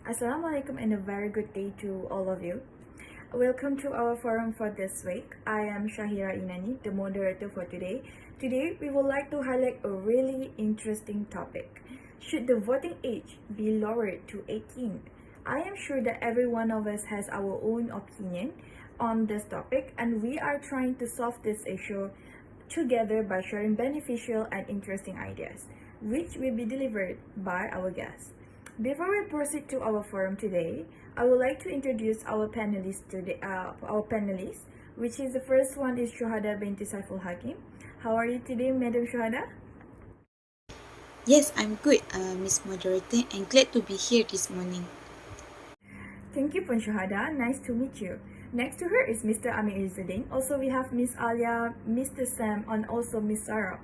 Assalamualaikum and a very good day to all of you. Welcome to our forum for this week. I am INANI, the moderator for today. Today, we would like to highlight a really interesting topic. Should the voting age be lowered to 18? I am sure that every one of us has our own opinion on this topic, and we are trying to solve this issue together by sharing beneficial and interesting ideas, which will be delivered by our guests. Before we proceed to our forum today, I would like to introduce our panelists today. Which is the first one is SYUHADA BINTI SAIFUL HAKIM. How are you today, Madam SYUHADA? Yes, I'm good, Miss Moderator, and glad to be here this morning. Thank you, Pun SYUHADA. Nice to meet you. Next to her is Mr. AMIR IZZUDDIN. Also, we have Miss ALIAH, Mr. Sam, and also Miss Sarah.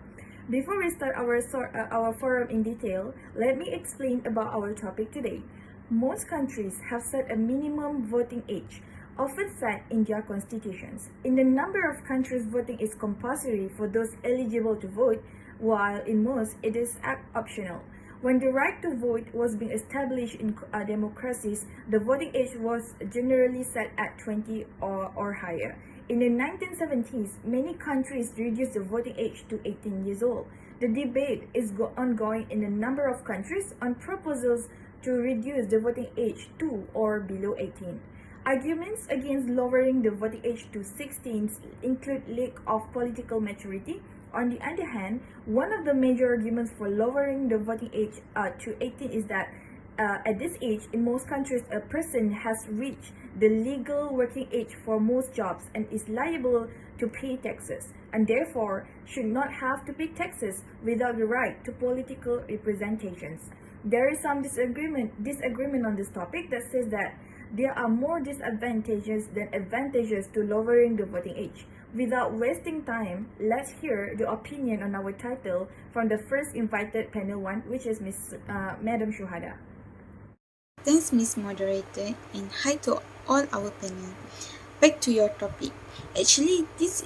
Before we start our forum in detail, let me explain about our topic today. Most countries have set a minimum voting age, often set in their constitutions. In a number of countries, voting is compulsory for those eligible to vote, while in most, it is optional. When the right to vote was being established in democracies, the voting age was generally set at 20 or higher. In the 1970s, many countries reduced the voting age to 18 years old. The debate is ongoing in a number of countries on proposals to reduce the voting age to or below 18. Arguments against lowering the voting age to 16 include lack of political maturity. On the other hand, one of the major arguments for lowering the voting age to 18 is that at this age, in most countries, a person has reached the legal working age for most jobs and is liable to pay taxes, and therefore should not have to pay taxes without the right to political representations. There is some disagreement on this topic that says that there are more disadvantages than advantages to lowering the voting age. Without wasting time, let's hear the opinion on our title from the first invited panel one, which is Madam SYUHADA. Thanks, Miss Moderator, and hi to all our panel. Back to your topic. Actually, this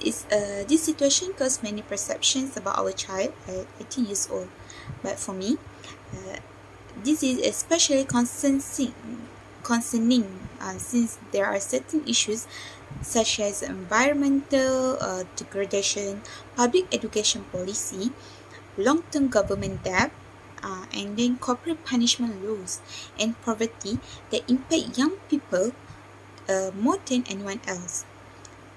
situation caused many perceptions about our child at 18 years old. But for me, this is especially concerning since there are certain issues such as environmental degradation, public education policy, long-term government debt, and then corporate punishment laws and poverty that impact young people more than anyone else.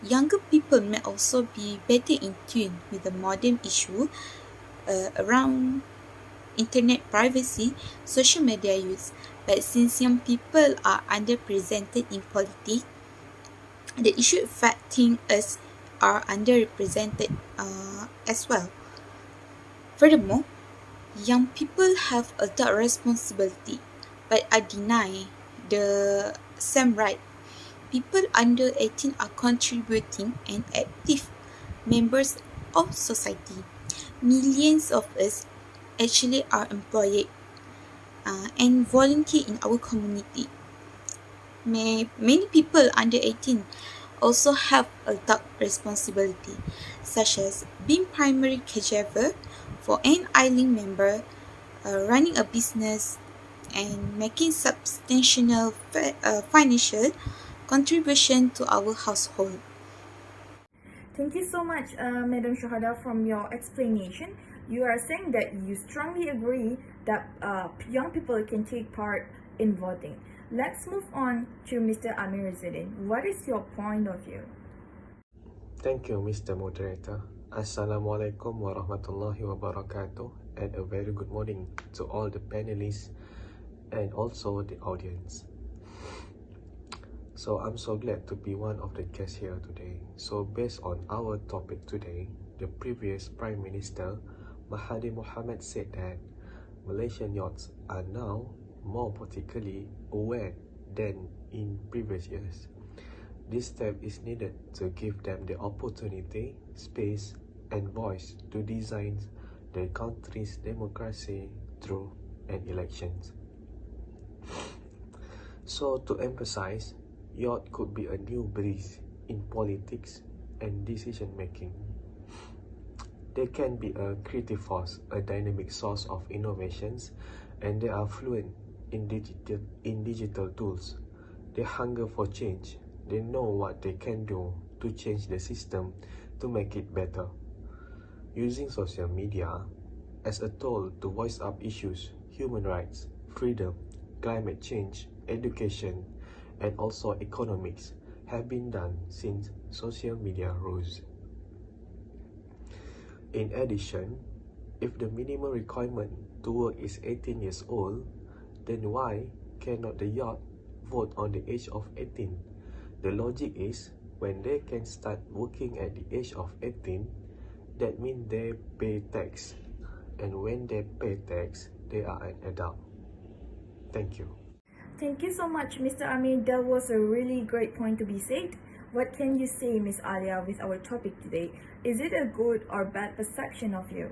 Younger people may also be better in tune with the modern issue around internet privacy, social media use, but since young people are underrepresented in politics, the issue affecting us are underrepresented as well. Furthermore, young people have adult responsibility but are denied the same right. People under 18 are contributing and active members of society. Millions of us actually are employed and volunteer in our community. Many people under 18 also have adult responsibility, such as being primary caregiver for an island member, running a business, and making substantial financial contribution to our household. Thank you so much, Madam SYUHADA, from your explanation. You are saying that you strongly agree that young people can take part in voting. Let's move on to Mr. AMIR IZZUDDIN. What is your point of view? Thank you, Mr. Moderator. Assalamualaikum warahmatullahi wabarakatuh, and a very good morning to all the panelists and also the audience. So I'm so glad to be one of the guests here today. So based on our topic today, the previous Prime Minister Mahathir Mohamad said that Malaysian youths are now more politically aware than in previous years. This step is needed to give them the opportunity, space, and voice to design the country's democracy through an elections. So to emphasize, youth could be a new breeze in politics and decision making. They can be a creative force, a dynamic source of innovations, and they are fluent in digital tools. They hunger for change. They know what they can do to change the system to make it better. Using social media as a tool to voice up issues, human rights, freedom, climate change, education, and also economics have been done since social media rose. In addition, if the minimum requirement to work is 18 years old, then why cannot the youth vote on the age of 18? The logic is, when they can start working at the age of 18, that means they pay tax. And when they pay tax, they are an adult. Thank you. Thank you so much, Mr. Amir. That was a really great point to be said. What can you say, Miss ALIAH, with our topic today? Is it a good or bad perception of you?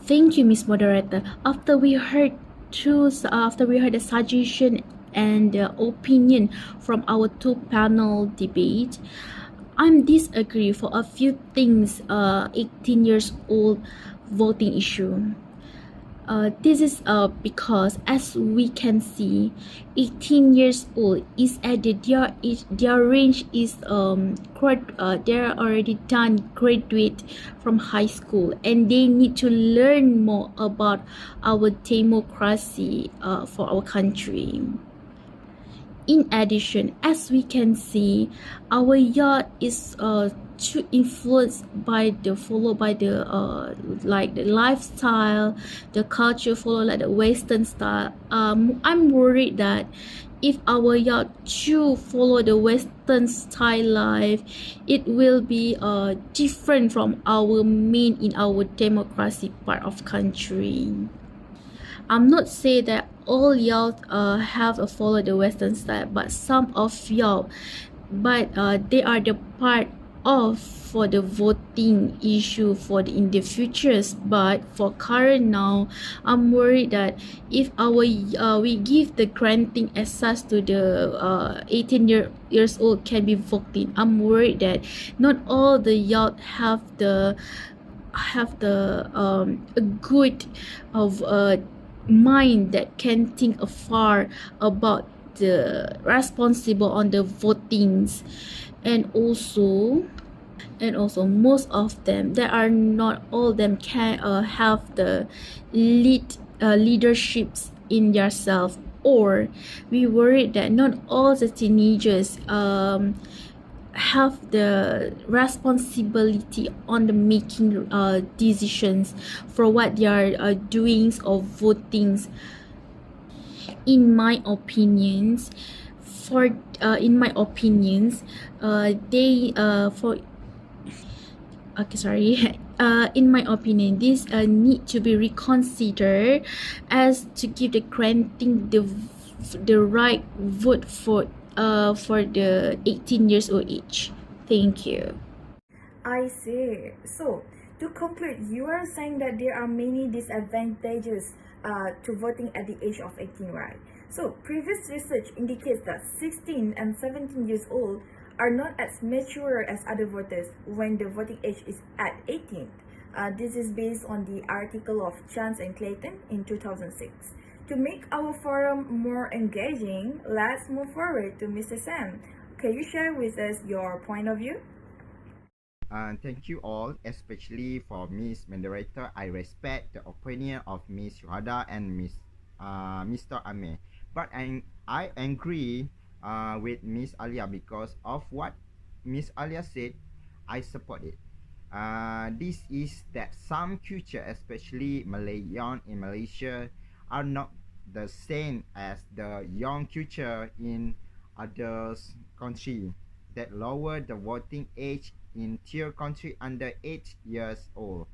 Thank you, Miss Moderator. After we heard the suggestion and opinion from our two panel debate, I'm disagree for a few things. 18 years old voting issue. This is because, as we can see, 18 years old is at their range is they're already done graduate from high school, and they need to learn more about our democracy for our country. In addition, as we can see, our youth is too influenced by the like the lifestyle, the culture, follow like the Western style. I'm worried that if our youth too follow the Western style life, it will be different from our main in our democracy part of country. I'm not say that all y'all have a follow the Western style, but some of y'all, but they are the part of for the voting issue for in the futures. But for current now, I'm worried that if our we give the granting access to the 18 years old can be voting, I'm worried that not all the y'all have the a good of mind that can think afar about the responsible on the votings. And also most of them, there are not all them can have the leaderships in yourself, or we worry that not all the teenagers have the responsibility on the making decisions for what they are doing or votings. In my opinions, in my opinion, this need to be reconsidered as to give the granting the right vote for the 18 years old age. Thank you. I see. So, to conclude, you are saying that there are many disadvantages to voting at the age of 18, right? So, previous research indicates that 16 and 17 years old are not as mature as other voters when the voting age is at 18. This is based on the article of Chance and Clayton in 2006. To make our forum more engaging, let's move forward to Mr. Sam. Can you share with us your point of view? Thank you all, especially for Miss Moderator. I respect the opinion of Miss SYUHADA and Mr. Amir, but I agree with Miss ALIAH because of what Miss ALIAH said. I support it. This is that some culture, especially Malayan in Malaysia, are not the same as the young culture in other countries that lower the voting age in tier country under 8 years old.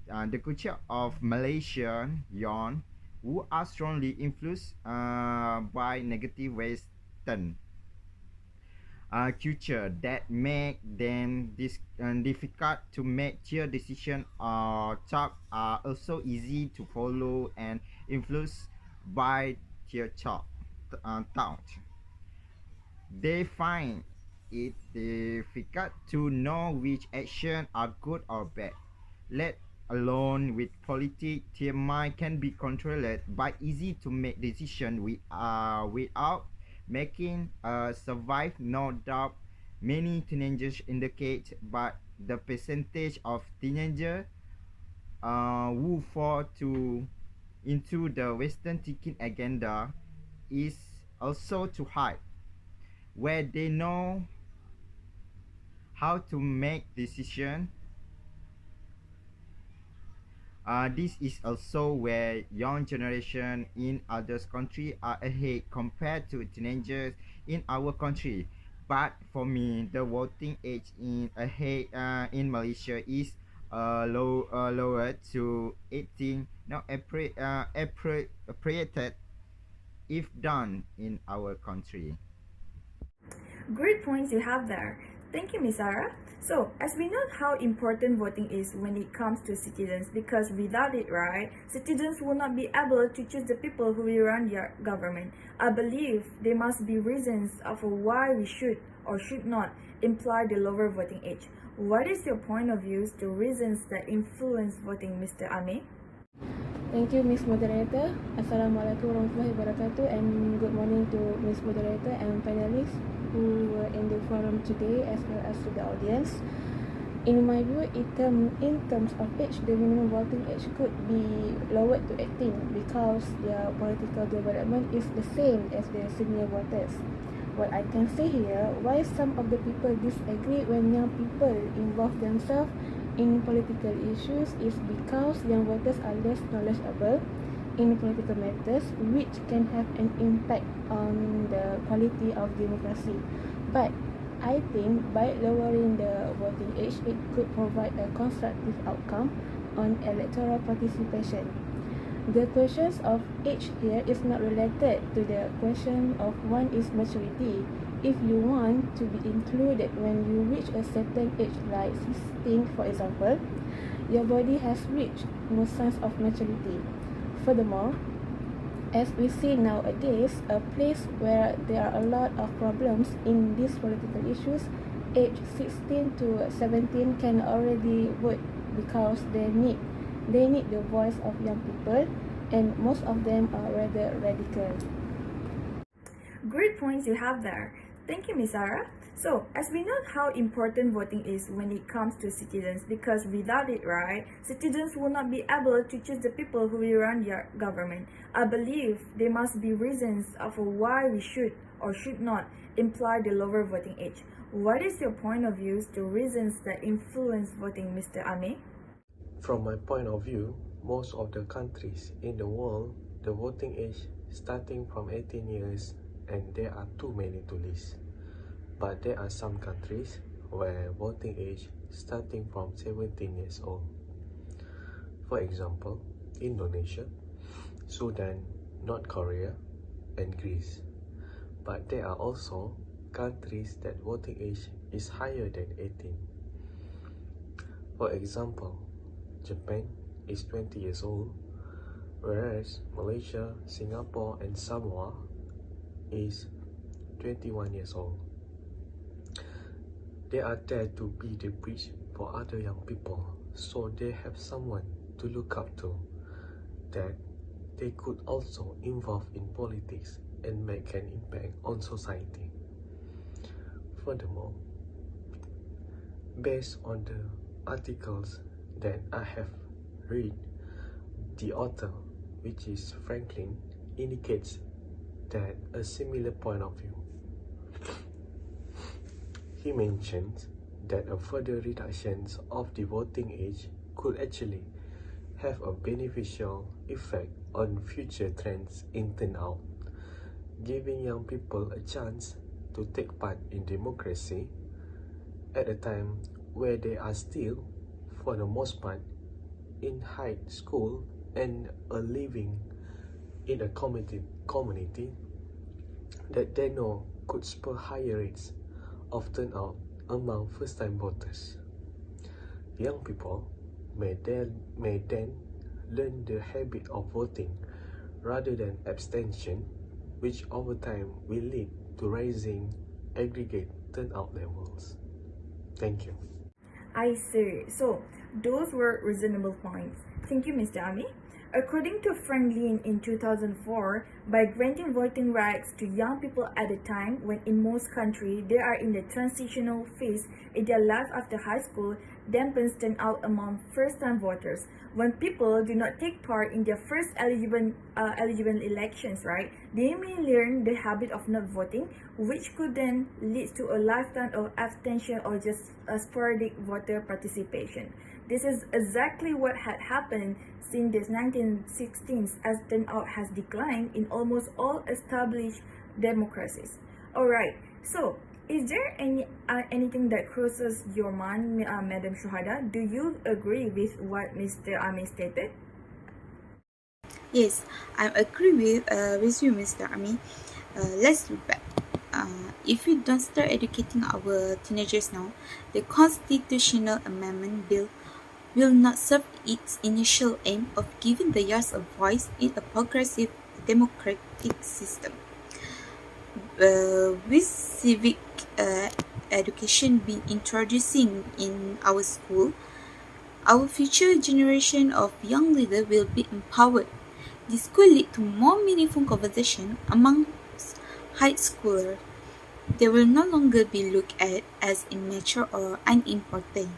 The culture of Malaysian young who are strongly influenced by negative Western culture that make them difficult to make tier decision or talk are also easy to follow and influenced by tier thought. They find it difficult to know which actions are good or bad. Let alone with politics, their mind can be controlled but easy to make decisions without making survive. No doubt many teenagers indicate, but the percentage of teenagers who fall into the Western thinking agenda is also too high, where they know how to make decisions. This is also where young generation in other countries are ahead compared to teenagers in our country. But for me, the voting age in Malaysia is lowered to 18, now appropriated if done in our country. Great points you have there. Thank you, Miss Sarah. So, as we know how important voting is when it comes to citizens, because without it, right, citizens will not be able to choose the people who will run their government. I believe there must be reasons of why we should or should not imply the lower voting age. What is your point of view to reasons that influence voting, Mr. AMIR? Thank you, Miss Moderator. Assalamualaikum warahmatullahi wabarakatuh, and good morning to Miss Moderator and panelists who were in the forum today, as well as to the audience. In my view, in terms of age, the minimum voting age could be lowered to 18 because their political development is the same as their senior voters. What I can say here, why some of the people disagree when young people involve themselves in political issues is because young voters are less knowledgeable in political matters, which can have an impact on the quality of democracy. But I think by lowering the voting age, it could provide a constructive outcome on electoral participation. The questions of age here is not related to the question of one is maturity. If you want to be included when you reach a certain age, like 16 for example, your body has reached no signs of maturity. Furthermore, as we see nowadays, a place where there are a lot of problems in these political issues, age 16 to 17 can already vote because they need the voice of young people, and most of them are rather radical. Great points you have there. Thank you, Miss Sarah. So, as we know how important voting is when it comes to citizens, because without it, right, citizens will not be able to choose the people who will run their government. I believe there must be reasons of why we should or should not imply the lower voting age. What is your point of view to reasons that influence voting, Mr. AMIR? From my point of view, most of the countries in the world, the voting age starting from 18 years, and there are too many to list. But there are some countries where voting age starting from 17 years old. For example, Indonesia, Sudan, North Korea, and Greece. But there are also countries that voting age is higher than 18. For example, Japan is 20 years old, whereas Malaysia, Singapore, and Samoa is 21 years old. They are there to be the bridge for other young people, so they have someone to look up to, that they could also involve in politics and make an impact on society. Furthermore, based on the articles that I have read, the author, which is Franklin, indicates that a similar point of view. He mentions that a further reduction of the voting age could actually have a beneficial effect on future trends in turnout, giving young people a chance to take part in democracy at a time where they are still, for the most part, in high school and are living in a community that they know could spur higher rates of turnout among first-time voters. Young people may then learn the habit of voting rather than abstention, which over time will lead to rising aggregate turnout levels. Thank you. I see. So, Those were reasonable points. Thank you, Mr. Ami. According to Frank Lin in 2004, by granting voting rights to young people at a time when in most countries they are in the transitional phase in their life after high school, dampens turnout among first-time voters. When people do not take part in their first eligible elections, right, they may learn the habit of not voting, which could then lead to a lifetime of abstention or just a sporadic voter participation. This is exactly what had happened since the 1960s, as turnout has declined in almost all established democracies. Alright, so is there anything that crosses your mind, Madam Shuhada? Do you agree with what Mr. Ami stated? Yes, I agree with you, Mr. Ami. Let's look back. If we don't start educating our teenagers now, the constitutional amendment bill will not serve its initial aim of giving the youth a voice in a progressive democratic system. With civic education being introducing in our school, our future generation of young leaders will be empowered. This could lead to more meaningful conversation amongst high schoolers. They will no longer be looked at as immature or unimportant.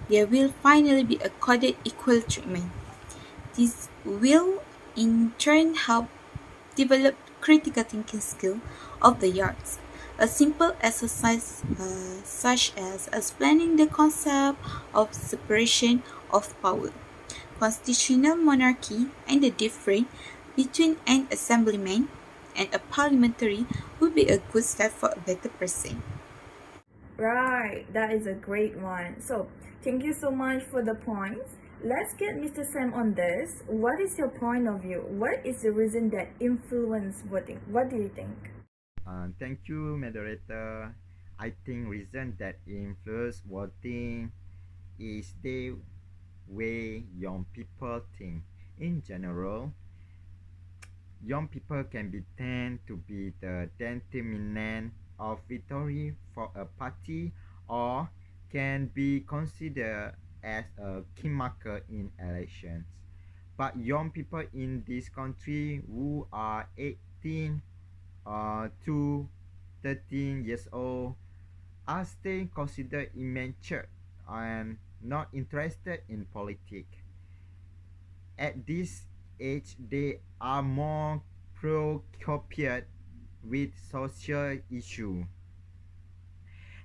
They will finally be accorded equal treatment. This will in turn help develop critical thinking skill of the youth. A simple exercise such as explaining the concept of separation of power, constitutional monarchy, and the difference between an assemblyman and a parliamentary would be a good step for a better person. Right, that is a great one. So, thank you so much for the points. Let's get Mr. Sam on this. What is your point of view? What is the reason that influence voting? What do you think? Thank you, moderator. I think reason that influence voting is the way young people think. In general, young people can be tend to be the determinant of victory for a party or can be considered as a kingmaker in elections. But young people in this country who are 18 to 13 years old are still considered immature and not interested in politics. At this age, they are more preoccupied with social issues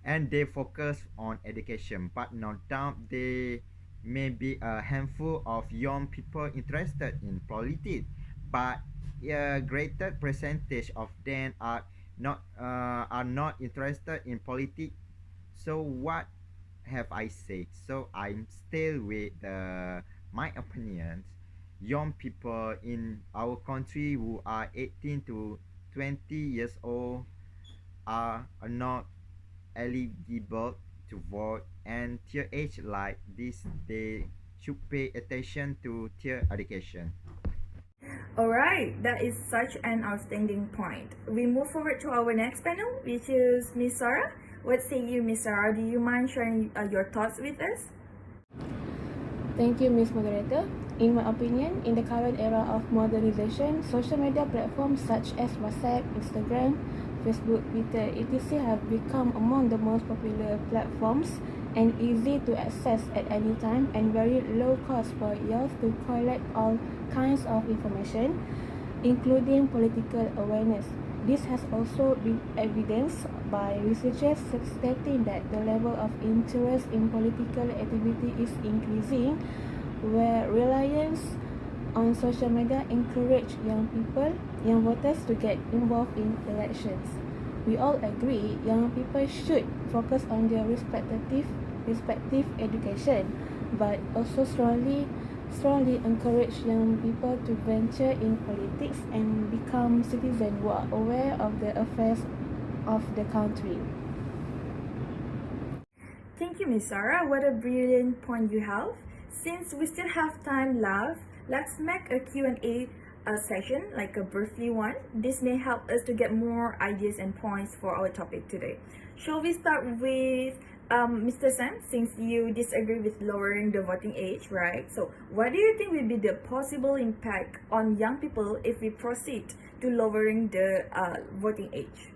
and they focus on education. But no doubt there may be a handful of young people interested in politics, but a greater percentage of them are not interested in politics. So what have I said? So I'm still with my opinions. Young people in our country who are 18 to 20 years old are not eligible to vote, and their age like this they should pay attention to their education. Alright, that is such an outstanding point. We move forward to our next panel, which is Miss Sarah. What say you, Miss Sarah? Do you mind sharing your thoughts with us? Thank you, Ms. Moderator. In my opinion, in the current era of modernization, social media platforms such as WhatsApp, Instagram, Facebook, Twitter, etc. have become among the most popular platforms and easy to access at any time and very low cost for youth to collect all kinds of information, including political awareness. This has also been evidenced by researchers stating that the level of interest in political activity is increasing, where reliance on social media encourage young voters to get involved in elections. We all agree young people should focus on their respective education, but also strongly encourage young people to venture in politics and become citizens who are aware of the affairs of the country. Thank you, Miss Sarah. What a brilliant point you have. Since we still have time left, let's make a Q&A session, like a briefly one. This may help us to get more ideas and points for our topic today. Shall we start with Mr. Sam, since you disagree with lowering the voting age, right? So, what do you think will be the possible impact on young people if we proceed to lowering the voting age?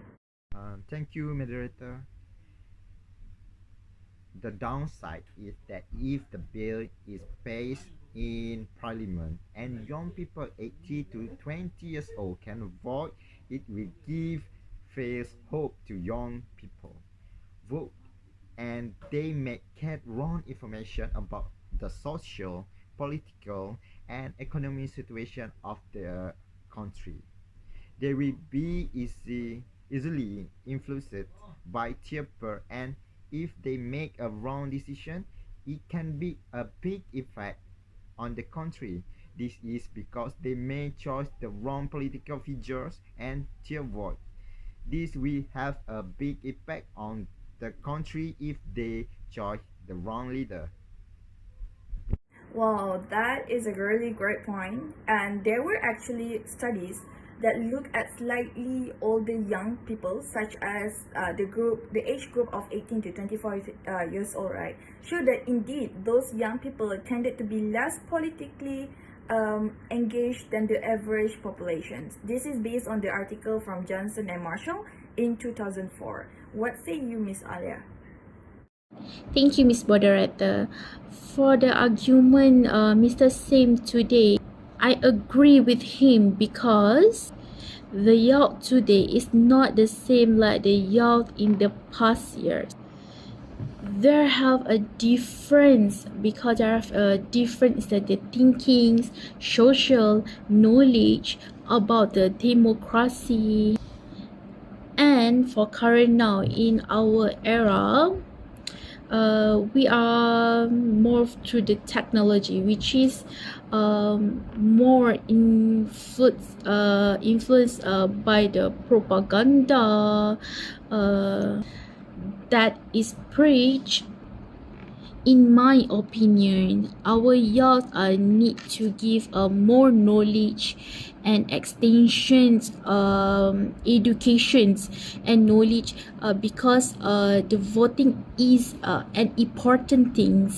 Thank you, moderator. The downside is that if the bill is passed in parliament and young people 18 to 20 years old can vote, it will give false hope to young people. Vote and they may get wrong information about the social, political, and economic situation of the country. They will be easily influenced by temper, and if they make a wrong decision, it can be a big effect on the country. This is because they may choose the wrong political figures and their vote. This will have a big effect on the country if they choose the wrong leader. Wow, that is a really great point. And there were actually studies that look at slightly older young people, such as the age group of 18 to 24 years old, right? Show that indeed those young people tended to be less politically engaged than the average populations. This is based on the article from Johnson and Marshall in 2004. What say you, Miss ALIAH? Thank you, Miss Moderator. For the argument Mr. Sim today, I agree with him because the youth today is not the same like the youth in the past years. There have a difference because there have a difference that the thinkings, social knowledge about the democracy. And for current now in our era, we are more through the technology, which is more influenced by the propaganda that is preached. In my opinion, our youth need to give more knowledge and extensions, educations and knowledge because the voting is an important thing.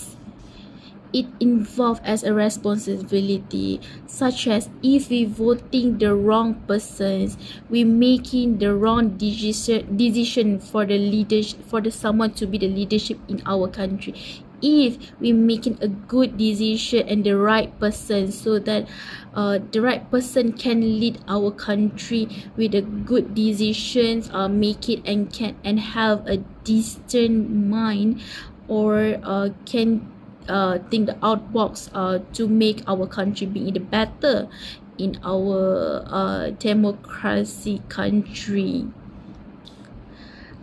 It involves as a responsibility, such as if we voting the wrong persons, we making the wrong decision for the leadership, for the someone to be the leadership in our country. If we making a good decision and the right person, so that the right person can lead our country with a good decisions, make it and can and have a distant mind, or can think the outbox to make our country be the better in our democracy country.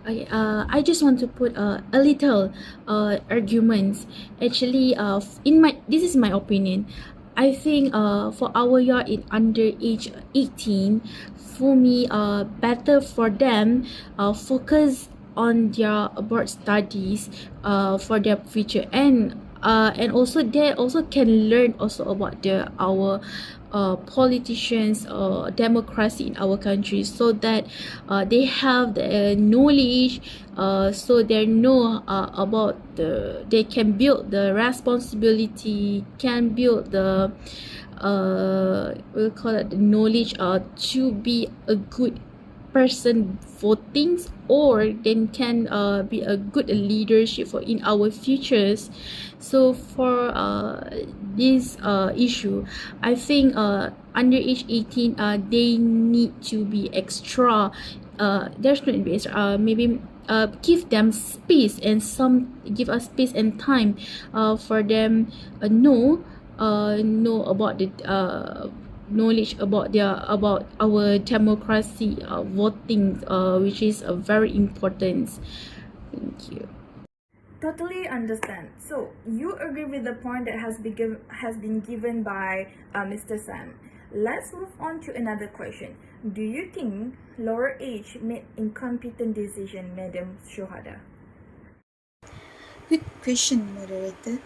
I just want to put a little arguments. Actually, this is my opinion. I think for our year in under age 18, for me, better for them focus on their abroad studies for their future, and also they also can learn also about our politicians or democracy in our country, so that they have the knowledge, so they know about they can build the responsibility, can build the we'll call it the knowledge to be a good person voting, or then can be a good leadership for in our futures. So for this issue, I think under age 18 they need to be extra, there's going to be extra, maybe give them space and give us space and time for them know about the knowledge about our democracy voting, which is very important. Thank you. Totally understand. So you agree with the point that has been given by Mr. Sam. Let's move on to another question. Do you think lower age made incompetent decision, Madam SYUHADA? Good question, moderator.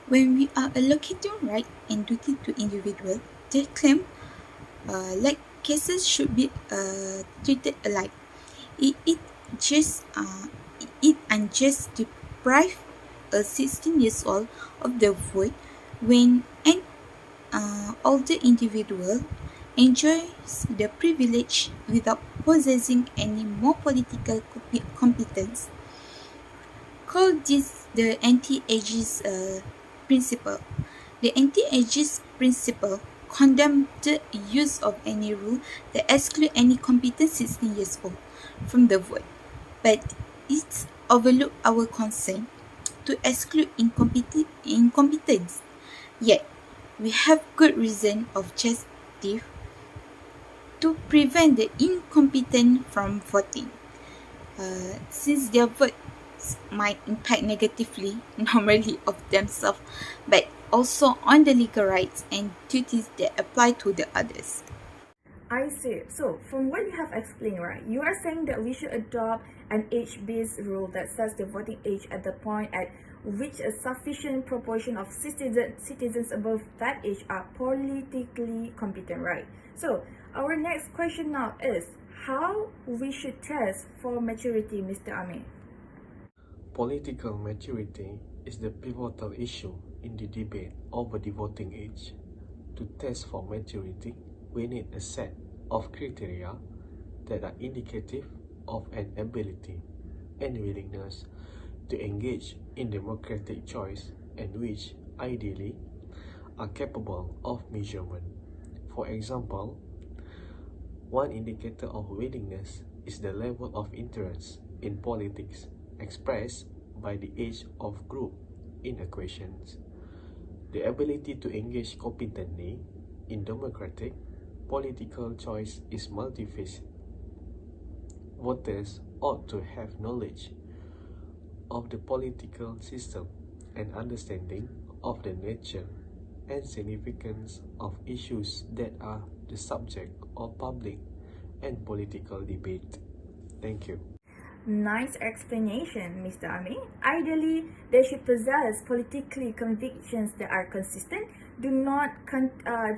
When we are allocating right and duty to individual, they claim like cases should be treated alike. It just it unjust to deprive a 16 years old of the vote when an older individual enjoys the privilege without possessing any more political competence. Call this the anti-ageist principle. The anti-ageist principle condemns the use of any rule that excludes any competent 16 years old from the vote, but it overlooks our concern to exclude incompetence. Yet, we have good reason of justice to prevent the incompetent from voting, since their votes might impact negatively not merely of themselves but also on the legal rights and duties that apply to the others. I see. So, from what you have explained, right, you are saying that we should adopt an age-based rule that sets the voting age at the point at which a sufficient proportion of citizens above that age are politically competent, right? So, our next question now is, how we should test for maturity, Mr. Amir? Political maturity is the pivotal issue in the debate over the voting age. To test for maturity, we need a set of criteria that are indicative of an ability and willingness to engage in democratic choice and which, ideally, are capable of measurement. For example, one indicator of willingness is the level of interest in politics expressed by the age of group in equations. The ability to engage competently in democratic political choice is multifaceted. Voters ought to have knowledge of the political system and understanding of the nature and significance of issues that are the subject of public and political debate. Thank you. Nice explanation, Mr. Amir. Ideally, they should possess politically convictions that are consistent, do not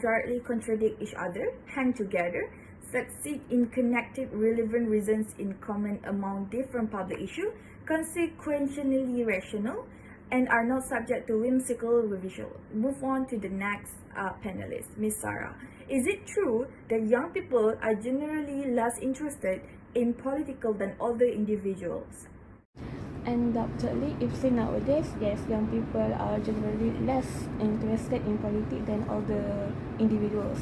directly contradict each other, hang together, succeed in connecting relevant reasons in common among different public issues, consequentially rational, and are not subject to whimsical revision. Move on to the next panelist, Ms. Sarah. Is it true that young people are generally less interested in political than older individuals? Undoubtedly, if seen nowadays, yes, young people are generally less interested in politics than older individuals.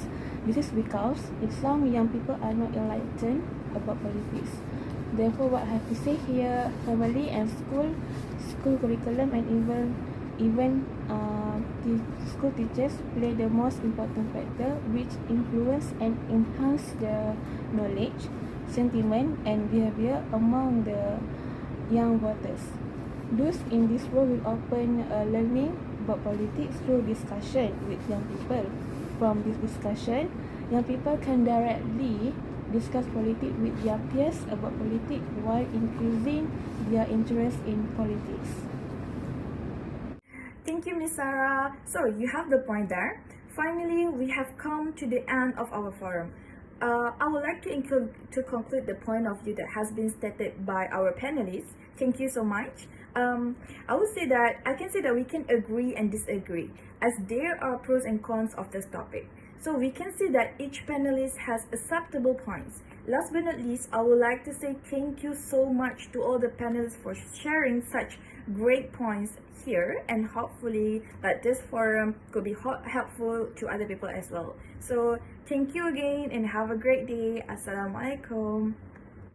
This is because some young people are not enlightened about politics. Therefore, what I have to say here, family and school curriculum, and even the school teachers play the most important factor, which influence and enhance the knowledge, sentiment, and behavior among the young voters. Those in this role will open learning about politics through discussion with young people. From this discussion, young people can directly discuss politics with their peers about politics while increasing their interest in politics. Thank you, Ms. Sarah. So, you have the point there. Finally, we have come to the end of our forum. I would like to conclude the point of view that has been stated by our panelists. Thank you so much. I would say that I can say that we can agree and disagree, as there are pros and cons of this topic. So we can see that each panelist has acceptable points. Last but not least, I would like to say thank you so much to all the panelists for sharing such great points here, and hopefully that this forum could be helpful to other people as well. So thank you again and have a great day. Assalamualaikum.